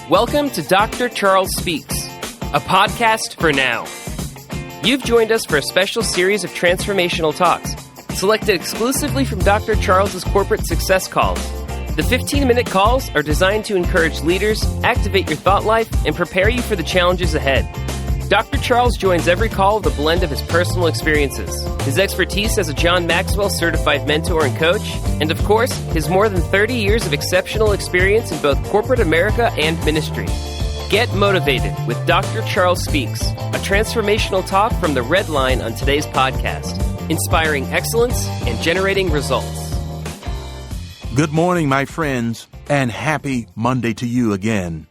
Welcome to Dr. Charles Speaks, a podcast for now. You've joined us for a special series of transformational talks, selected exclusively from Dr. Charles's corporate success calls. The 15-minute calls are designed to encourage leaders, activate your thought life, and prepare you for the challenges ahead. Dr. Charles joins every call with a blend of his personal experiences, his expertise as a John Maxwell certified mentor and coach, and of course, his more than 30 years of exceptional experience in both corporate America and ministry. Get motivated with Dr. Charles Speaks, a transformational talk from the Red Line on today's podcast, inspiring excellence and generating results. Good morning, my friends, and happy Monday to you again.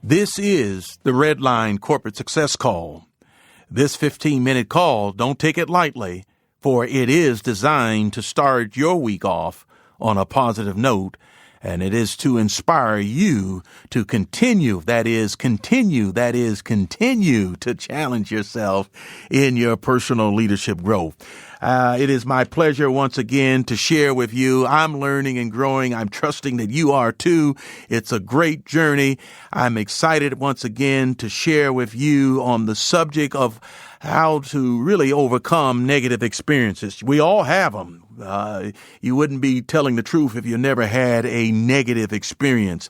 This is the Red Line Corporate Success Call. This 15-minute call, don't take it lightly, for it is designed to start your week off on a positive note, and it is to inspire you to continue to challenge yourself in your personal leadership growth. It is my pleasure once again to share with you. I'm learning and growing. I'm trusting that you are too. It's a great journey. I'm excited once again to share with you on the subject of how to really overcome negative experiences. We all have them. You wouldn't be telling the truth if you never had a negative experience.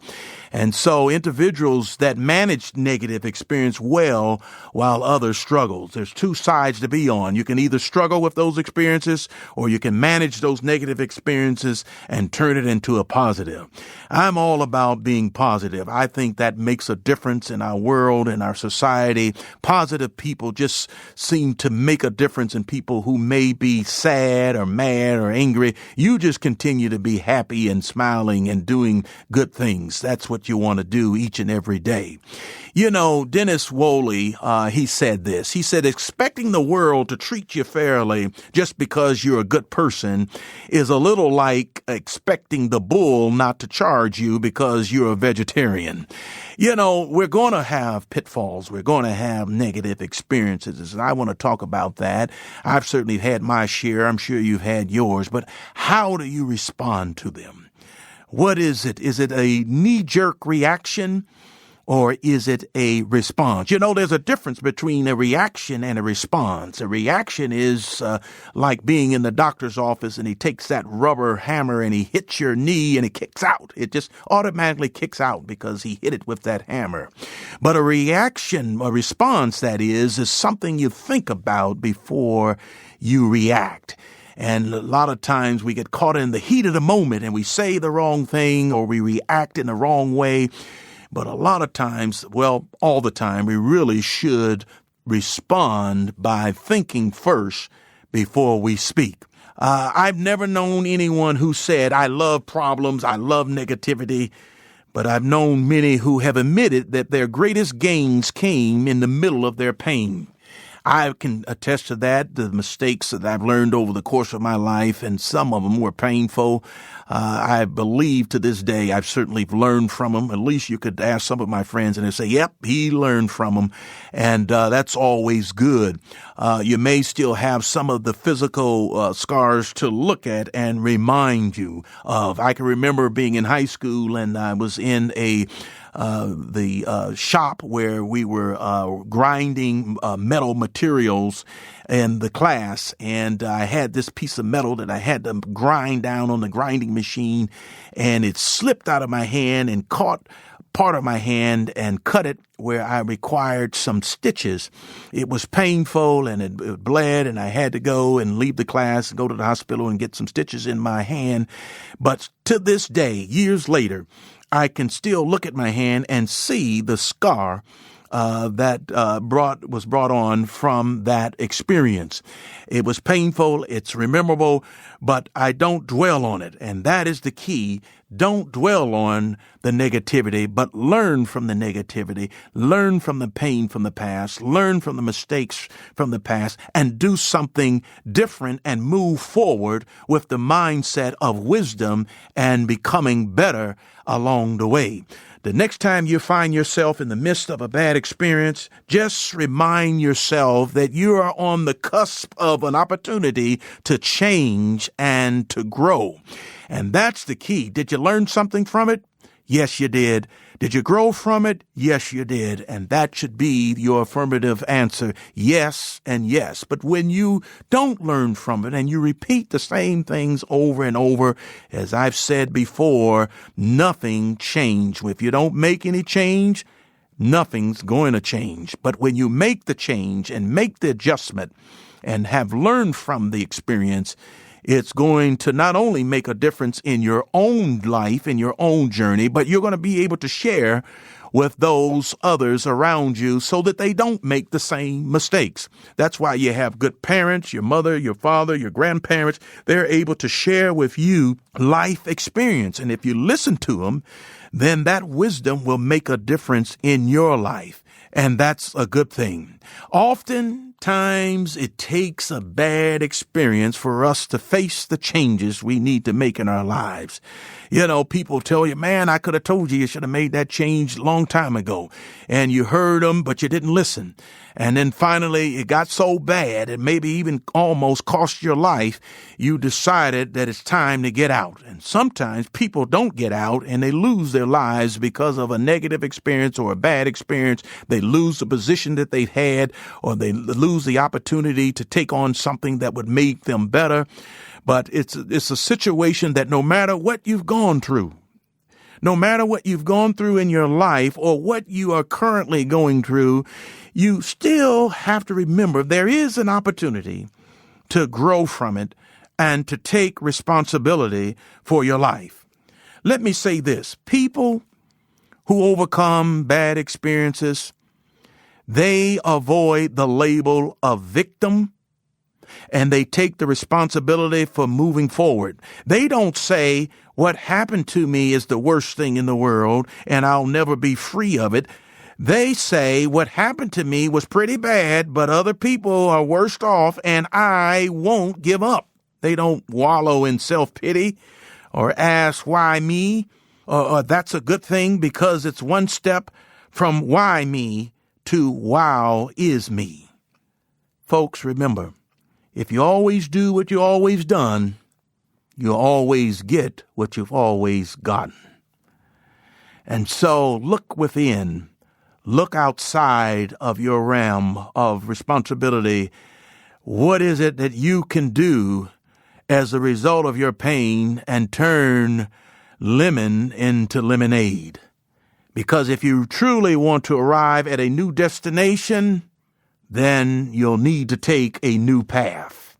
And so individuals that manage negative experience well while others struggle. There's two sides to be on. You can either struggle with those experiences or you can manage those negative experiences and turn it into a positive. I'm all about being positive. I think that makes a difference in our world and our society. Positive people just seem to make a difference in people who may be sad or mad or angry. You just continue to be happy and smiling and doing good things. That's what you want to do each and every day. You know, Dennis Woolley, he said this. He said, expecting the world to treat you fairly just because you're a good person is a little like expecting the bull not to charge you because you're a vegetarian. You know, we're going to have pitfalls. We're going to have negative experiences. And I want to talk about that. I've certainly had my share. I'm sure you've had yours. But how do you respond to them? What is it? Is it a knee-jerk reaction or is it a response? You know, there's a difference between a reaction and a response. A reaction is like being in the doctor's office and he takes that rubber hammer and he hits your knee and it kicks out. It just automatically kicks out because he hit it with that hammer. But a reaction, a response that is something you think about before you react. And a lot of times we get caught in the heat of the moment and we say the wrong thing or we react in the wrong way. But a lot of times, well, all the time, we really should respond by thinking first before we speak. I've never known anyone who said, I love problems, I love negativity. But I've known many who have admitted that their greatest gains came in the middle of their pain. I can attest to that, the mistakes that I've learned over the course of my life, and some of them were painful. I believe to this day I've certainly learned from them. At least you could ask some of my friends and they say, yep, he learned from them. And that's always good. You may still have some of the physical scars to look at and remind you of. I can remember being in high school and I was in the shop where we were grinding metal materials in the class, and I had this piece of metal that I had to grind down on the grinding machine, and it slipped out of my hand and caught part of my hand and cut it where I required some stitches. It was painful and it bled, and I had to go and leave the class and go to the hospital and get some stitches in my hand. But to this day, years later, I can still look at my hand and see the scar that was brought on from that experience. It was painful. It's memorable, but I don't dwell on it. And that is the key. Don't dwell on the negativity, but learn from the negativity, learn from the pain from the past, learn from the mistakes from the past, and do something different and move forward with the mindset of wisdom and becoming better along the way. The next time you find yourself in the midst of a bad experience, just remind yourself that you are on the cusp of an opportunity to change and to grow. And that's the key. Did you learn something from it? Yes, you did. Did you grow from it? Yes, you did. And that should be your affirmative answer. Yes and yes. But when you don't learn from it and you repeat the same things over and over, as I've said before, nothing changes. If you don't make any change, nothing's going to change. But when you make the change and make the adjustment and have learned from the experience, it's going to not only make a difference in your own life, in your own journey, but you're going to be able to share with those others around you so that they don't make the same mistakes. That's why you have good parents, your mother, your father, your grandparents. They're able to share with you life experience. And if you listen to them, then that wisdom will make a difference in your life. And that's a good thing. Oftentimes, it takes a bad experience for us to face the changes we need to make in our lives. You know, people tell you, man, I could have told you should have made that change a long time ago. And you heard them, but you didn't listen. And then finally, it got so bad, it maybe even almost cost your life. You decided that it's time to get out. And sometimes people don't get out and they lose their lives because of a negative experience or a bad experience. They lose the position that they've had, or they lose the opportunity to take on something that would make them better. But it's a situation that no matter what you've gone through, no matter what you've gone through in your life or what you are currently going through, you still have to remember there is an opportunity to grow from it and to take responsibility for your life. Let me say this. People who overcome bad experiences, they avoid the label of victim, and they take the responsibility for moving forward. They don't say, what happened to me is the worst thing in the world, and I'll never be free of it. They say, what happened to me was pretty bad, but other people are worse off, and I won't give up. They don't wallow in self-pity or ask, why me? Or that's a good thing because it's one step from why me to wow is me. Folks, remember, if you always do what you always done, you'll always get what you've always gotten. And so look within, look outside of your realm of responsibility. What is it that you can do as a result of your pain and turn lemon into lemonade? Because if you truly want to arrive at a new destination, then you'll need to take a new path.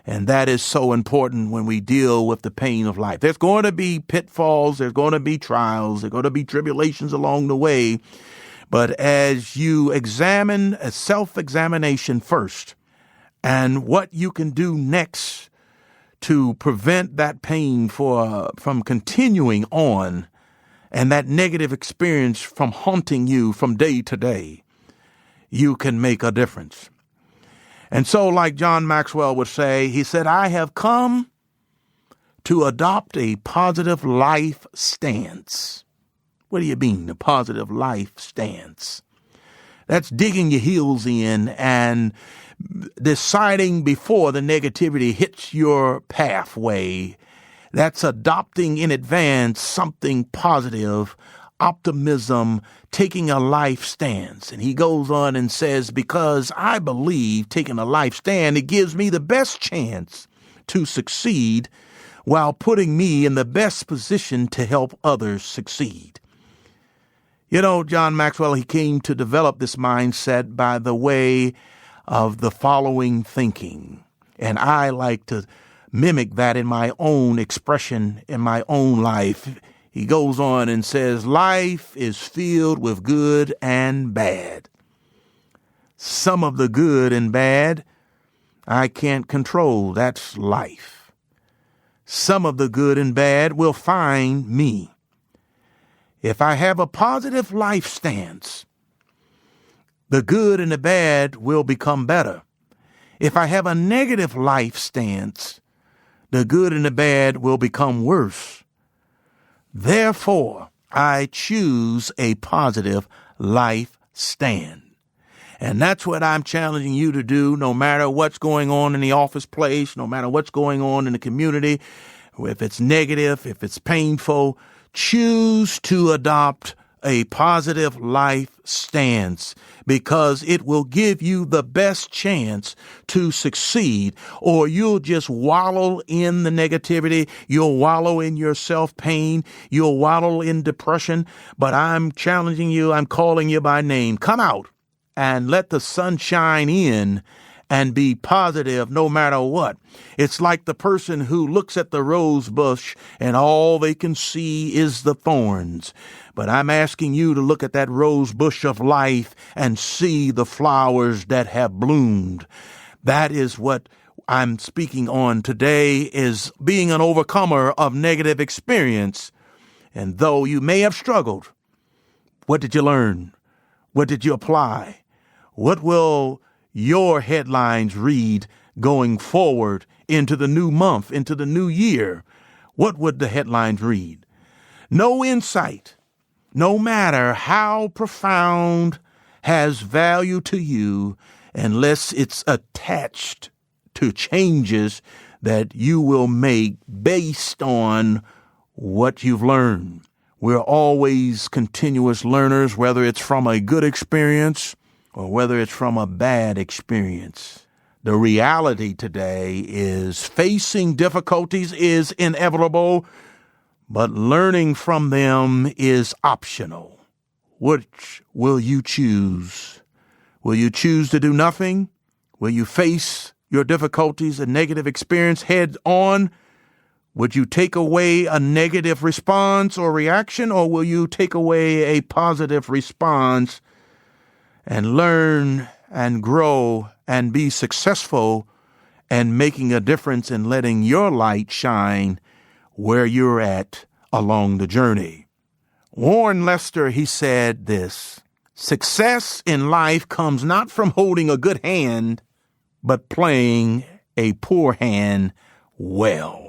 And that is so important when we deal with the pain of life. There's going to be pitfalls, there's going to be trials, there's going to be tribulations along the way. But as you examine a self-examination first and what you can do next to prevent that pain from continuing on and that negative experience from haunting you from day to day, you can make a difference. And so, like John Maxwell would say, he said, I have come to adopt a positive life stance. What do you mean, a positive life stance? That's digging your heels in and deciding before the negativity hits your pathway. That's adopting in advance something positive, optimism, taking a life stance. And he goes on and says, because I believe taking a life stand, it gives me the best chance to succeed while putting me in the best position to help others succeed. You know, John Maxwell, he came to develop this mindset by the way of the following thinking. And I like to mimic that in my own expression, in my own life. He goes on and says, life is filled with good and bad. Some of the good and bad I can't control. That's life. Some of the good and bad will find me. If I have a positive life stance, the good and the bad will become better. If I have a negative life stance, the good and the bad will become worse. Therefore, I choose a positive life stand. And that's what I'm challenging you to do, no matter what's going on in the office place, no matter what's going on in the community, if it's negative, if it's painful, choose to adopt a positive life stance, because it will give you the best chance to succeed, or you'll just wallow in the negativity. You'll wallow in your self-pain. You'll wallow in depression. But I'm challenging you. I'm calling you by name. Come out and let the sun shine in and be positive no matter what. It's like the person who looks at the rose bush and all they can see is the thorns. But I'm asking you to look at that rose bush of life and see the flowers that have bloomed. That is what I'm speaking on today, is being an overcomer of negative experience. And though you may have struggled, what did you learn? What did you apply? What will your headlines read going forward into the new month, into the new year? What would the headlines read? No insight, no matter how profound, has value to you unless it's attached to changes that you will make based on what you've learned. We're always continuous learners, whether it's from a good experience or whether it's from a bad experience. The reality today is facing difficulties is inevitable, but learning from them is optional. Which will you choose? Will you choose to do nothing? Will you face your difficulties and negative experience head on? Would you take away a negative response or reaction, or will you take away a positive response and learn and grow and be successful and making a difference in letting your light shine where you're at along the journey? Warren Lester, he said this: success in life comes not from holding a good hand, but playing a poor hand well.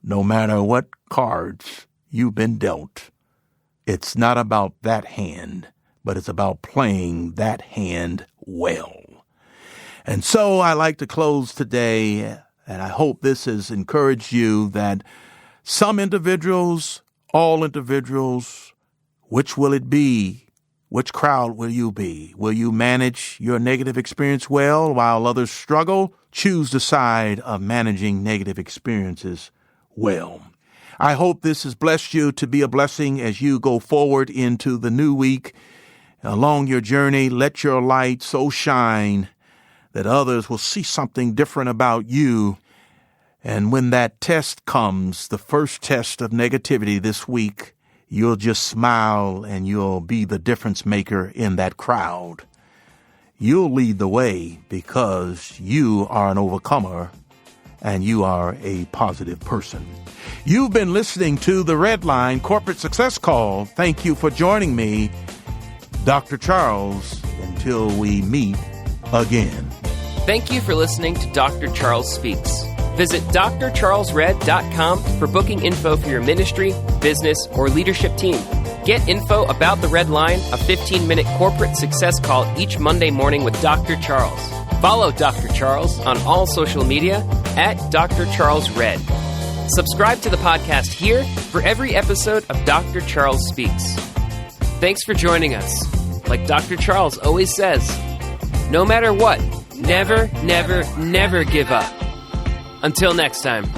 No matter what cards you've been dealt, it's not about that hand, but it's about playing that hand well. And so I like to close today, and I hope this has encouraged you that some individuals, all individuals, which will it be? Which crowd will you be? Will you manage your negative experience well while others struggle? Choose the side of managing negative experiences well. I hope this has blessed you to be a blessing as you go forward into the new week. Along your journey, let your light so shine that others will see something different about you. And when that test comes, the first test of negativity this week, you'll just smile and you'll be the difference maker in that crowd. You'll lead the way because you are an overcomer and you are a positive person. You've been listening to the Red Line Corporate Success Call. Thank you for joining me, Dr. Charles, until we meet again. Thank you for listening to Dr. Charles Speaks. Visit drcharlesred.com for booking info for your ministry, business, or leadership team. Get info about the Red Line, a 15-minute corporate success call each Monday morning with Dr. Charles. Follow Dr. Charles on all social media at Dr. Charles Red. Subscribe to the podcast here for every episode of Dr. Charles Speaks. Thanks for joining us. Like Dr. Charles always says, no matter what, never, never, never give up. Until next time.